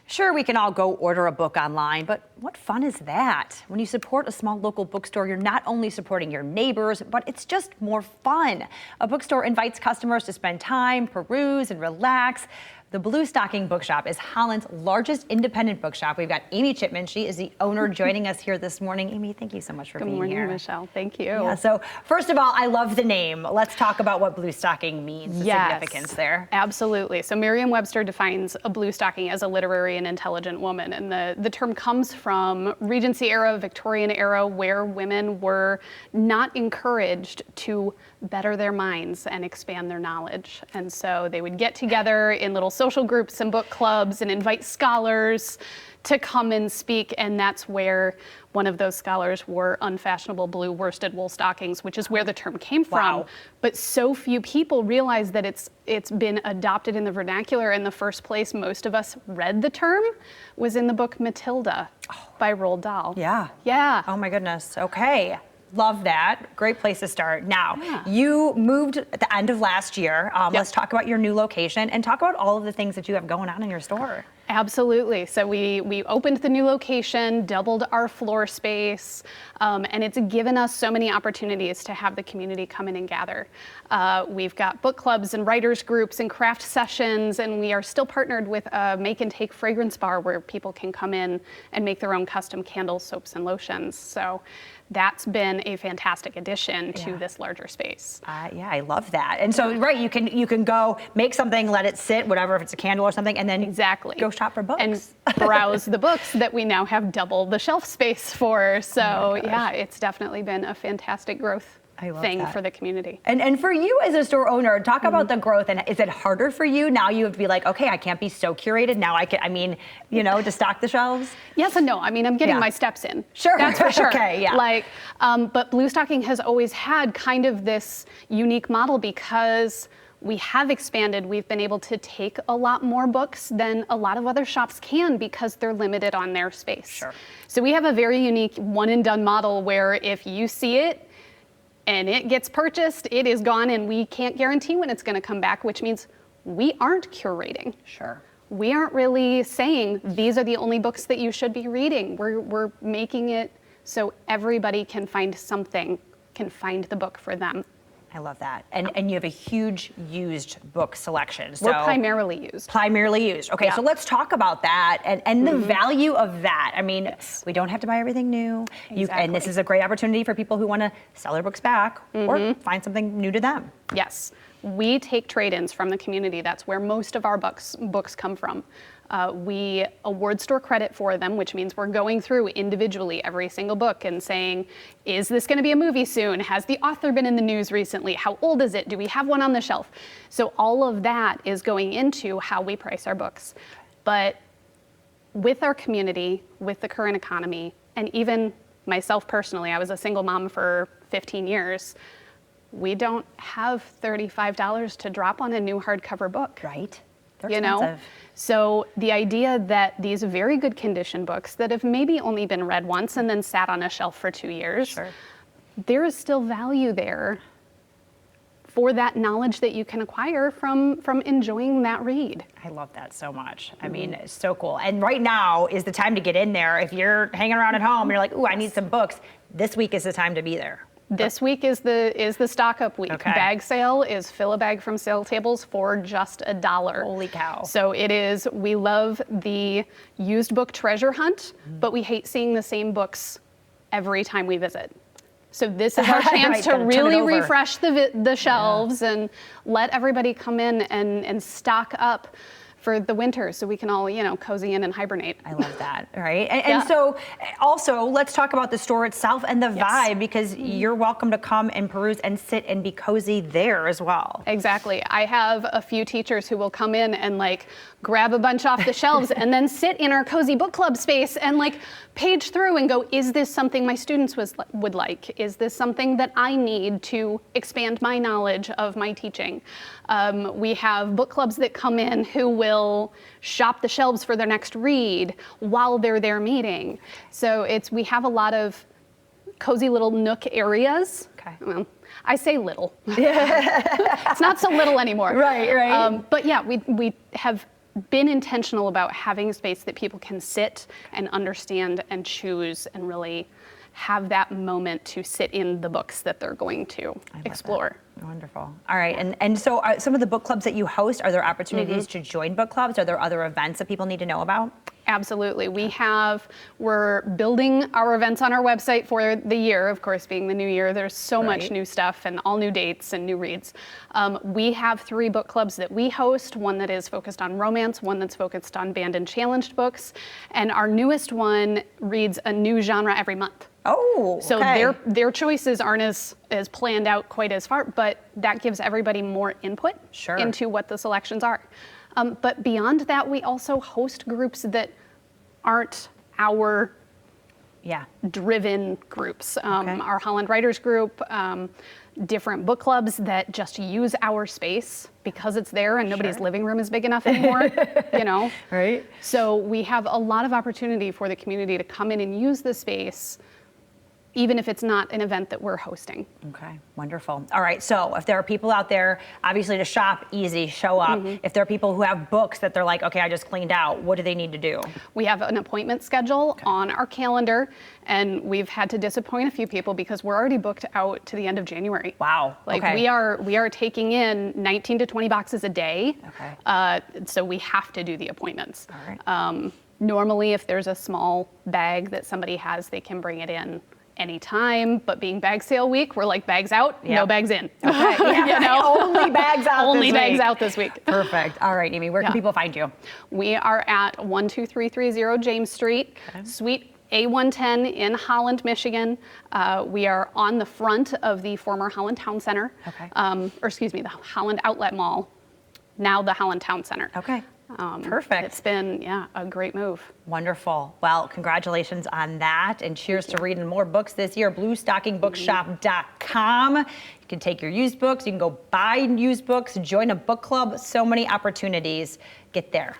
Sure, we can all go order a book online, but what fun is that? When you support a small local bookstore, you're not only supporting your neighbors, but it's just more fun. A bookstore invites customers to spend time, peruse, and relax. The Blue Stocking Bookshop is Holland's largest independent bookshop. We've got Amy Chipman. She is the owner joining us here this morning. Amy, thank you so much for being here. Good morning, Michelle. Thank you. Yeah, so first of all, I love the name. Let's talk about what Blue Stocking means, the significance there. Absolutely. So Merriam-Webster defines a blue stocking as a literary and intelligent woman. And the term comes from Regency era, Victorian era, where women were not encouraged to better their minds and expand their knowledge. And so they would get together in little social groups and book clubs and invite scholars to come and speak. And that's where one of those scholars wore unfashionable blue worsted wool stockings, which is where the term came from. Wow. But so few people realize that it's been adopted in the vernacular. In the first place, most of us read the term was in the book Matilda by Roald Dahl. Yeah. Yeah. Oh my goodness. Okay. Love that. Great place to start. Now, you moved at the end of last year. Let's talk about your new location and talk about all of the things that you have going on in your store. Absolutely. So we opened the new location, doubled our floor space, and it's given us so many opportunities to have the community come in and gather. We've got book clubs and writers groups and craft sessions, and we are still partnered with a make and take fragrance bar where people can come in and make their own custom candles, soaps, and lotions. So that's been a fantastic addition to this larger space. Yeah, I love that. And so, right, you can go make something, let it sit, whatever, if it's a candle or something, and then go shop for books. And browse the books that we now have double the shelf space for. So yeah, it's definitely been a fantastic growth thing for the community. And for you as a store owner, talk about the growth. And is it harder for you now? You have to be like, okay, I can't be so curated now. To stock the shelves. Yes and no. I mean, I'm getting my steps in. Sure, that's for sure. Okay, yeah. But Blue Stocking has always had kind of this unique model because we have expanded. We've been able to take a lot more books than a lot of other shops can because they're limited on their space. Sure. So we have a very unique one and done model where if you see it, and it gets purchased, it is gone, and we can't guarantee when it's going to come back, which means we aren't curating. Sure. We aren't really saying these are the only books that you should be reading. We're making it so everybody can find something, can find the book for them. I love that. And you have a huge used book selection. So we're primarily used. Primarily used. Okay, so let's talk about that and the value of that. I mean, we don't have to buy everything new. Exactly. And this is a great opportunity for people who want to sell their books back or find something new to them. Yes. We take trade-ins from the community. That's where most of our books come from. We award store credit for them, which means we're going through individually every single book and saying, is this going to be a movie soon? Has the author been in the news recently? How old is it? Do we have one on the shelf? So all of that is going into how we price our books. But with our community, with the current economy, and even myself personally, I was a single mom for 15 years, we don't have $35 to drop on a new hardcover book. Right. They're expensive. So the idea that these very good condition books that have maybe only been read once and then sat on a shelf for 2 years, there is still value there for that knowledge that you can acquire from enjoying that read. I love that so much. I mean, it's so cool. And right now is the time to get in there. If you're hanging around at home and you're like, ooh, I need some books, this week is the time to be there. This week is the stock up week. Okay. Bag sale is fill a bag from sale tables for just $1. Holy cow. So it is, we love the used book treasure hunt, but we hate seeing the same books every time we visit. So this is our chance to really refresh the shelves and let everybody come in and stock up for the winter so we can all, cozy in and hibernate. I love that, right? And so also let's talk about the store itself and the vibe, because you're welcome to come and peruse and sit and be cozy there as well. Exactly. I have a few teachers who will come in and grab a bunch off the shelves and then sit in our cozy book club space and page through and go, is this something my students would like? Is this something that I need to expand my knowledge of my teaching? We have book clubs that come in who will shop the shelves for their next read while they're there meeting. So we have a lot of cozy little nook areas. Okay. Well, I say little. It's not so little anymore. Right. But yeah, we have been intentional about having a space that people can sit and understand and choose and really have that moment to sit in the books that they're going to explore. Wonderful. All right. And so some of the book clubs that you host, are there opportunities to join book clubs? Are there other events that people need to know about? Absolutely. We're building our events on our website for the year, of course, being the new year. There's so much new stuff and all new dates and new reads. We have 3 book clubs that we host, one that is focused on romance, one that's focused on banned and challenged books, and our newest one reads a new genre every month. Oh, so their choices aren't as planned out quite as far, but that gives everybody more input into what the selections are. But beyond that, we also host groups that aren't our driven groups. Our Holland Writers Group, different book clubs that just use our space because it's there and nobody's living room is big enough anymore, you know? Right. So we have a lot of opportunity for the community to come in and use the space, even if it's not an event that we're hosting. Okay, wonderful. All right, so if there are people out there, obviously to shop, easy, show up. If there are people who have books that they're like, okay, I just cleaned out, what do they need to do? We have an appointment schedule on our calendar, and we've had to disappoint a few people because we're already booked out to the end of January. Wow. Like we are taking in 19 to 20 boxes a day. So we have to do the appointments. All right. Normally, if there's a small bag that somebody has, they can bring it in anytime, but being bag sale week, we're like bags out, no bags in. Okay. You know? Only bags out Only this bags week. out this week. Perfect. All right, Amy, where can people find you? We are at 12330 James Street, Suite A110 in Holland, Michigan. We are on the front of the former Holland Town Center, or excuse me, the Holland Outlet Mall, now the Holland Town Center. Okay. Perfect. It's been, a great move. Wonderful. Well, congratulations on that, and cheers to reading more books this year. BlueStockingBookshop.com. You can take your used books, you can go buy used books, join a book club, so many opportunities. Get there.